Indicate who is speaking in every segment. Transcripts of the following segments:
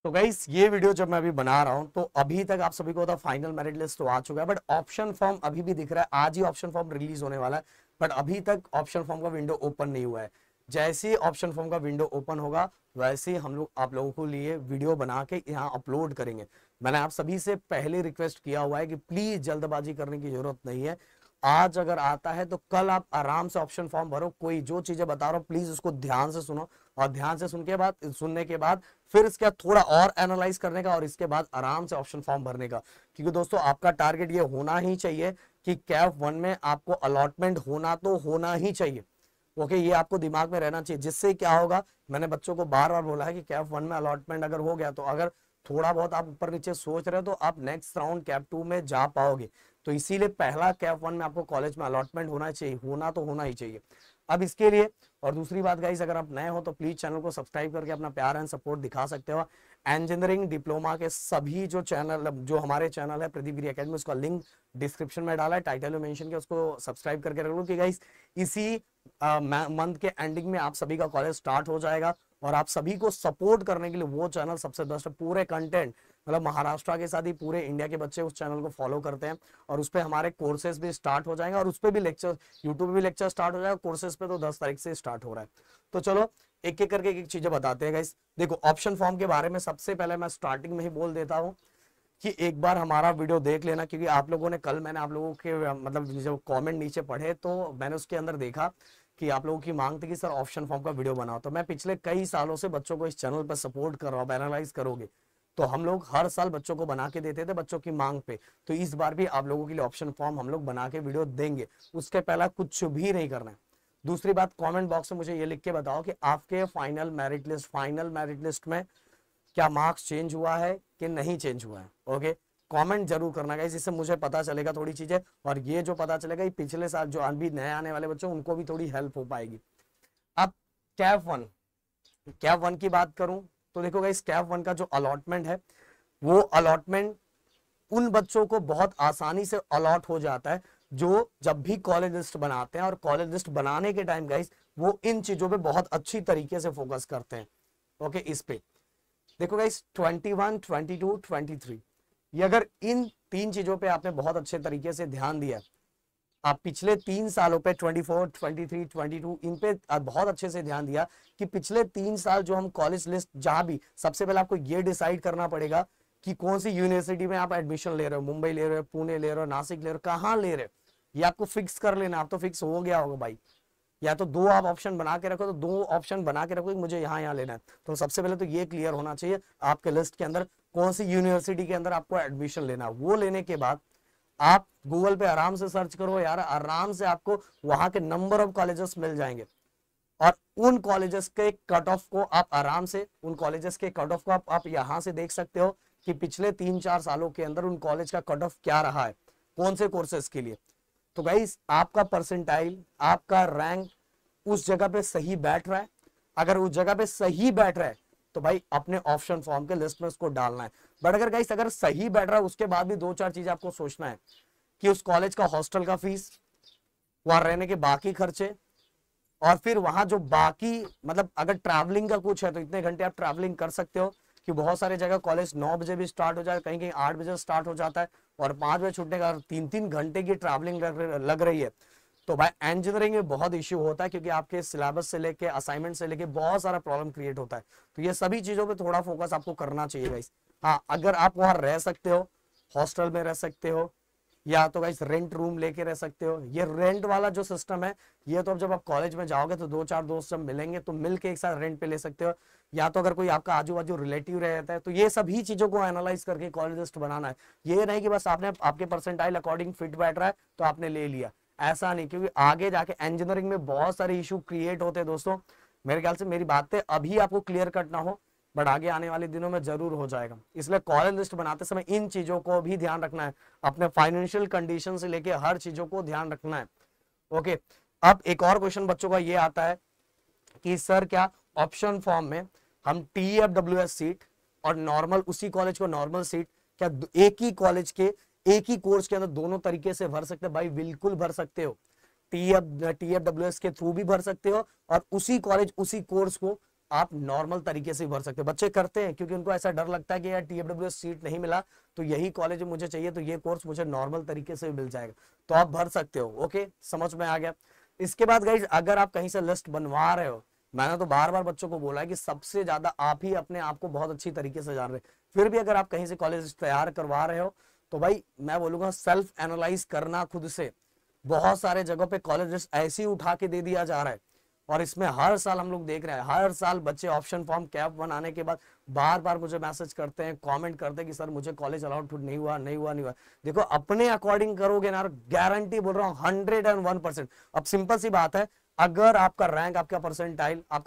Speaker 1: तो गाइस ये वीडियो जब मैं अभी बना रहा हूं तो अभी तक आप सभी को पता फाइनल मेरिट लिस्ट तो आ चुका है, बट ऑप्शन फॉर्म अभी भी दिख रहा है। आज ही ऑप्शन फॉर्म रिलीज होने वाला है, बट अभी तक ऑप्शन फॉर्म का विंडो ओपन नहीं हुआ है। जैसे ही ऑप्शन फॉर्म का विंडो ओपन होगा वैसे ही हम लोग आप लोगों को लिए वीडियो बना के यहाँ अपलोड करेंगे। मैंने आप सभी से पहले रिक्वेस्ट किया हुआ है कि प्लीज जल्दबाजी करने की जरूरत नहीं है। आज अगर आता है तो कल आप आराम से ऑप्शन फॉर्म भरो। कोई जो चीजें बता रहा हूँ प्लीज उसको ध्यान से सुनो, और ध्यान से सुनने के बाद फिर इसका थोड़ा और एनालाइज करने का, और इसके बाद आराम से ऑप्शन फॉर्म भरने का। क्योंकि दोस्तों आपका टारगेट ये होना ही चाहिए कि कैफ 1 में आपको अलॉटमेंट होना तो होना ही चाहिए। ओके, ये आपको दिमाग में रहना चाहिए। जिससे क्या होगा, मैंने बच्चों को बार बार बोला है कि कैफ 1 में अलॉटमेंट अगर हो गया तो अगर थोड़ा बहुत आप ऊपर नीचे सोच रहे हो तो आप नेक्स्ट राउंड कैफ 2 में जा पाओगे। तो इसीलिए पहला कैफ 1 में आपको कॉलेज में अलॉटमेंट होना चाहिए, होना तो होना ही चाहिए। अब इसके लिए, और दूसरी बात गाइस, अगर आप नए हो तो प्लीज चैनल को सब्सक्राइब करके अपना प्यार एंड सपोर्ट दिखा सकते हो। इंजीनियरिंग डिप्लोमा के सभी जो चैनल, जो हमारे चैनल है प्रदीप गिरी एकेडमी, उसका लिंक डिस्क्रिप्शन में डाला है, टाइटल में मेंशन किया, उसको सब्सक्राइब करके रख लो कि गाइस इसी मंथ के एंडिंग में आप सभी का कॉलेज स्टार्ट हो जाएगा। और आप सभी को सपोर्ट करने के लिए वो चैनल सबसे बेस्ट है। पूरे कंटेंट, मतलब महाराष्ट्र के साथ ही पूरे इंडिया के बच्चे उस चैनल को फॉलो करते हैं, और उस पर हमारे कोर्सेज भी स्टार्ट हो जाएंगे, और उस पर भी लेक्चर, यूट्यूब भी लेक्चर स्टार्ट हो जाएगा। कोर्सेज पे तो 10 तारीख से स्टार्ट हो रहा है। तो चलो एक एक करके एक चीजें बताते हैं गाइस। देखो, ऑप्शन फॉर्म के बारे में सबसे पहले मैं स्टार्टिंग में ही बोल देता हूँ कि एक बार हमारा वीडियो देख लेना, क्योंकि आप लोगों ने कल, मैंने आप लोगों के मतलब जो कमेंट नीचे पढ़े तो मैंने उसके अंदर देखा कि आप लोगों की मांग थी कि सर ऑप्शन फॉर्म का वीडियो बनाओ। तो मैं पिछले कई सालों से बच्चों को इस चैनल पर सपोर्ट कर रहा हूँ। एनालाइज करोगे तो हम लोग हर साल बच्चों को बना के देते थे बच्चों की मांग पे। तो इस बार भी आप लोगों के लिए ऑप्शन फॉर्म हम लोग बना के वीडियो देंगे। उसके पहला कुछ भी नहीं करना है। दूसरी बात, कमेंट बॉक्स में मुझे ये लिख के बताओ कि आपके फाइनल मेरिट लिस्ट में क्या मार्क्स चेंज हुआ है कि नहीं चेंज हुआ है। ओके, कमेंट जरूर करना गाइस, इससे मुझे पता चलेगा थोड़ी चीजें, और ये जो पता चलेगा ये पिछले साल जो अभी नए आने वाले बच्चों उनको भी थोड़ी हेल्प हो पाएगी। अब कैफ वन की बात करूं तो देखो गाइस, कैफ 1 का जो अलॉटमेंट है वो अलॉटमेंट उन बच्चों को बहुत आसानी से अलॉट हो जाता है जो जब भी कॉलेज लिस्ट बनाते हैं, और कॉलेज लिस्ट बनाने के टाइम गाइस वो इन चीजों पे बहुत अच्छी तरीके से फोकस करते हैं। ओके, इस पे देखो गाइस 21, 22, 23, ये अगर इन तीन चीजों पे आपने बहुत अच्छे तरीके से ध्यान दिया, आप पिछले 3 सालों पे 24, 23, 22 इन पे बहुत अच्छे से ध्यान दिया कि पिछले 3 साल जो हम कॉलेज लिस्ट, जहां भी सबसे पहले आपको ये डिसाइड करना पड़ेगा कि कौन सी यूनिवर्सिटी में आप एडमिशन ले रहे हो। मुंबई ले रहे हो, पुणे ले रहे हो, नासिक ले रहे हो, कहाँ ले रहे हो, ये आपको फिक्स कर लेना। आप तो फिक्स हो गया होगा भाई, या तो 2 आप ऑप्शन बना के रखो, तो 2 ऑप्शन बना के रखो कि मुझे यहाँ लेना है। तो सबसे पहले तो ये क्लियर होना चाहिए आपके लिस्ट के अंदर कौन सी यूनिवर्सिटी के अंदर आपको एडमिशन लेना है। वो लेने के बाद आप गूगल पे आराम से सर्च करो यार, आराम से आपको वहां के नंबर ऑफ कॉलेजेस मिल जाएंगे, और उन कॉलेजेस के कट ऑफ को आप आराम से, उन कॉलेजेस के कट ऑफ को आप यहां से देख सकते हो कि पिछले 3-4 सालों के अंदर उन कॉलेज का कट ऑफ क्या रहा है, कौन से कोर्सेज के लिए। तो गाइस आपका परसेंटाइल, आपका रैंक उस जगह पे सही बैठ रहा है। अगर उस जगह पे सही बैठ रहा है तो भाई अपने ऑप्शन फॉर्म के लिस्ट में उसको डालना है। बट अगर गाइस अगर सही बैठ रहा है, उसके बाद भी 2-4 चीजें आपको सोचना है कि उस कॉलेज का हॉस्टल का फीस, वहां रहने के बाकी खर्चे, और फिर वहां जो बाकी, मतलब अगर ट्रैवलिंग का कुछ है तो इतने घंटे आप ट्रैवलिंग कर सकते हो कि बहुत सारे जगह कॉलेज 9 बजे भी स्टार्ट हो जाए, कहीं कहीं 8 बजे स्टार्ट हो जाता है, और 5 बजे छूटने का 3-3 घंटे की ट्रैवलिंग लग रही है। तो भाई इंजीनियरिंग में बहुत इश्यू होता है, क्योंकि आपके सिलेबस से लेके असाइनमेंट से लेके बहुत सारा प्रॉब्लम क्रिएट होता है। तो ये सभी चीजों पे थोड़ा फोकस आपको करना चाहिए गाइस। हाँ, अगर आप वहां रह सकते हो, हॉस्टल में रह सकते हो, या तो गाइस रेंट रूम लेके रह सकते हो। ये रेंट वाला जो सिस्टम है, ये तो अब जब आप कॉलेज में जाओगे तो 2-4 दोस्त जब मिलेंगे तो मिल के एक साथ रेंट पे ले सकते हो, या तो अगर कोई आपका आजू बाजू रिलेटिव रहता है। तो ये सभी चीजों को एनालाइज करके कॉलेज लिस्ट बनाना है। ये नहीं कि बस आपने आपके परसेंटाइल अकॉर्डिंग फिट बैठ रहा है तो आपने ले लिया, ऐसा नहीं। क्योंकि आगे जाके इंजीनियरिंग में बहुत सारे इशू क्रिएट होते हैं दोस्तों। मेरे ख्याल से मेरी बातें अभी आपको क्लियर कट ना हो, बट आगे आने वाले दिनों में जरूर हो जाएगा। इसलिए कॉलेज लिस्ट बनाते समय इन चीजों को भी ध्यान रखना है, अपने फाइनेंशियल कंडीशन से लेके हर चीजों को ध्यान रखना है। ओके, अब एक और क्वेश्चन बच्चों का ये आता है कि सर क्या ऑप्शन फॉर्म में हम TFWS सीट और नॉर्मल, उसी कॉलेज को नॉर्मल सीट, क्या एक ही कॉलेज के एक ही कोर्स के अंदर दोनों तरीके से भर सकते हैं? भाई बिल्कुल भर सकते हो। TFWS के थ्रू भी भर सकते हो, और उसी कॉलेज उसी कोर्स को आप नॉर्मल तरीके से भर सकते हो। बच्चे करते हैं क्योंकि उनको ऐसा डर लगता है कि यार TFWS सीट नहीं मिला तो यही कॉलेज मुझे चाहिए, तो ये कोर्स मुझे नॉर्मल तरीके से मिल जाएगा, तो आप भर सकते हो। ओके, समझ में आ गया। इसके बाद गाइज अगर आप कहीं से लिस्ट बनवा रहे हो, मैंने तो बार बार बच्चों को बोला है कि सबसे ज्यादा आप ही अपने आप को बहुत अच्छी तरीके से जान रहे हैं, फिर भी अगर आप कहीं से कॉलेज तैयार करवा रहे हो तो भाई मैं बोलूंगा सेल्फ एनालाइज करना खुद से। बहुत सारे जगहों पे कॉलेज ऐसे ही उठा के दे दिया जा रहा है, और इसमें हर साल हम लोग देख रहे हैं, हर साल बच्चे ऑप्शन फॉर्म कैप वन आने के बाद बार बार मुझे मैसेज करते हैं, कमेंट करते हैं कि सर मुझे कॉलेज अलाउड नहीं हुआ, नहीं हुआ, नहीं हुआ। देखो अपने अकॉर्डिंग करोगे ना, गारंटी बोल रहा हूँ 101%। अब सिंपल सी बात है, अगर आपका रैंक, आपका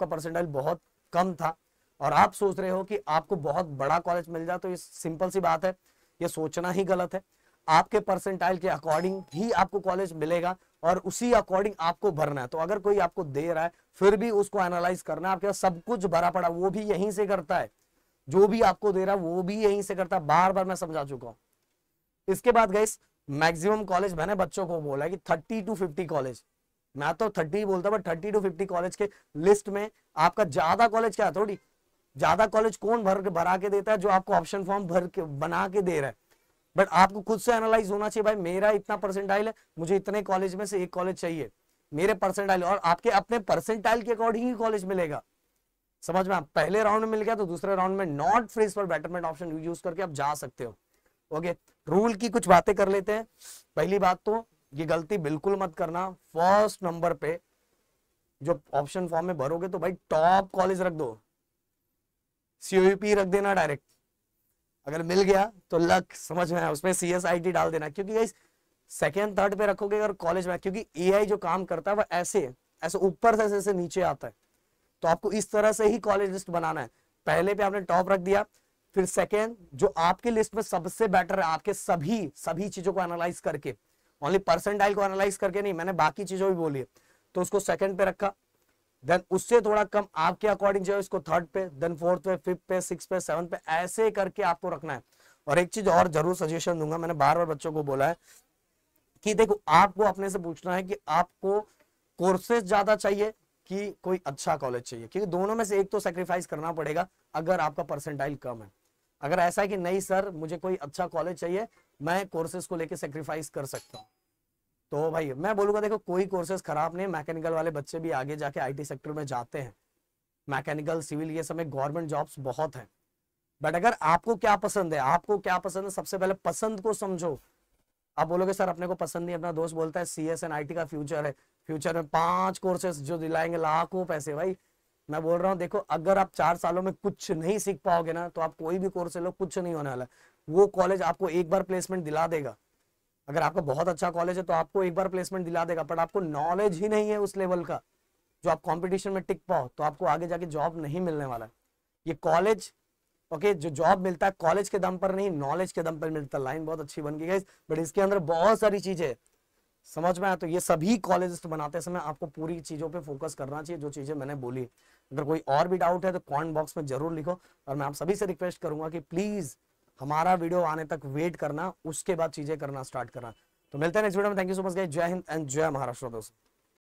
Speaker 1: परसेंटाइल बहुत कम था और आप सोच रहे हो कि आपको बहुत बड़ा कॉलेज मिल जाए, तो ये सिंपल सी बात है, ये सोचना ही गलत है। आपके परसेंटाइल के अकॉर्डिंग ही आपको कॉलेज मिलेगा और उसी अकॉर्डिंग आपको भरना है। तो अगर कोई आपको दे रहा है फिर भी उसको एनालाइज करना है। आपके पास सब कुछ भरा पड़ा, वो भी यहीं से करता है, जो भी आपको दे रहा है वो भी यहीं से करता है, बार बार मैं समझा चुका हूं। इसके बाद गाइस मैक्सिमम कॉलेज मैंने बच्चों को बोला है कि 30 to 50 कॉलेज, मैं तो 30 बोलता, बट 30 to 50 कॉलेज के लिस्ट में आपका ज्यादा कॉलेज क्या है, थोड़ी ज्यादा कॉलेज कौन भरा के देता है, जो आपको ऑप्शन फॉर्म भर के बना के दे रहा है। बट आपको खुद से एनालाइज होना चाहिए, भाई मेरा इतना परसेंटाइल है, मुझे इतने कॉलेज में से एक कॉलेज चाहिए, मेरे परसेंटाइल, और आपके अपने परसेंटाइल के अकॉर्डिंग ही कॉलेज मिलेगा। समझ में, पहले राउंड में मिल गया तो दूसरे राउंड में not freeze for betterment option use करके आप जा सकते हो। ओके, रूल की कुछ बातें कर लेते हैं। पहली बात तो ये गलती बिल्कुल मत करना, फर्स्ट नंबर पे जो ऑप्शन फॉर्म में भरोगे तो भाई टॉप कॉलेज रख दो, COEP रख देना डायरेक्ट, अगर मिल गया तो लक, समझ में आया, उसमें CSIT डाल देना, क्योंकि गाइस सेकेंड थर्ड पे रखोगे अगर कॉलेज में, क्योंकि AI जो काम करता है वो ऐसे ऐसे ऊपर से ऐसे नीचे आता है, तो आपको इस तरह से ही कॉलेज लिस्ट बनाना है। पहले पे आपने टॉप रख दिया, फिर सेकेंड जो आपकी लिस्ट में सबसे बेटर है, आपके सभी चीजों को एनालाइज करके, ओनली परसेंटाइल को एनालाइज करके नहीं, मैंने बाकी चीजों भी बोली है, तो उसको सेकेंड पे रखा। देन उससे थोड़ा कम आपके अकॉर्डिंग जो है इसको थर्ड पे, देन फोर्थ पे, फिफ्थ पे, सिक्स पे, सेवन पे, ऐसे करके आपको रखना है। और एक चीज और जरूर सजेशन दूंगा, मैंने बार बार बच्चों को बोला है कि देखो आपको अपने से पूछना है कि आपको कोर्सेज ज्यादा चाहिए कि कोई अच्छा कॉलेज चाहिए, क्योंकि दोनों में से एक तो सेक्रीफाइस करना पड़ेगा अगर आपका परसेंटाइल कम है। अगर ऐसा है कि नहीं सर मुझे कोई अच्छा कॉलेज चाहिए, मैं कोर्सेज को लेकर सेक्रीफाइस कर सकता हूँ, तो भाई मैं बोलूंगा देखो कोई कोर्सेज खराब नहीं, मैकेनिकल वाले बच्चे भी आगे जाके IT सेक्टर में जाते हैं, मैकेनिकल सिविल ये सब में गवर्नमेंट जॉब्स बहुत हैं। बट अगर आपको क्या पसंद है, आपको क्या पसंद है, सबसे पहले पसंद को समझो। आप बोलोगे सर अपने को पसंद नहीं, अपना दोस्त बोलता है CS एंड IT का फ्यूचर है, फ्यूचर में 5 कोर्सेज जो दिलाएंगे लाखों पैसे, भाई मैं बोल रहा हूँ देखो अगर आप 4 सालों में कुछ नहीं सीख पाओगे ना, तो आप कोई भी कोर्स ले लो कुछ नहीं होने वाला। वो कॉलेज आपको एक बार प्लेसमेंट दिला देगा, अगर आपका बहुत अच्छा कॉलेज है तो आपको एक बार प्लेसमेंट दिला देगा, बट आपको नॉलेज ही नहीं है उस लेवल का जो आप कंपटीशन में टिक पाओ, तो आपको आगे जाके जॉब नहीं मिलने वाला है। ये कॉलेज ओके जो जॉब मिलता है कॉलेज के दम पर नहीं, नॉलेज के दम पर मिलता है। लाइन बहुत अच्छी बन गई गाइस, बट इसके अंदर बहुत सारी चीजें समझ में आया, तो ये सभी कॉलेज बनाते समय आपको पूरी चीजों पे फोकस करना चाहिए जो चीजें मैंने बोली। अगर कोई और भी डाउट है तो कमेंट बॉक्स में जरूर लिखो, और मैं आप सभी से रिक्वेस्ट करूंगा कि प्लीज हमारा वीडियो आने तक वेट करना, उसके बाद चीजें करना स्टार्ट करना। तो मिलते हैं नेक्स्ट वीडियो में, thank you so much guys, जय हिंद एंड जय महाराष्ट्र दोस्तों।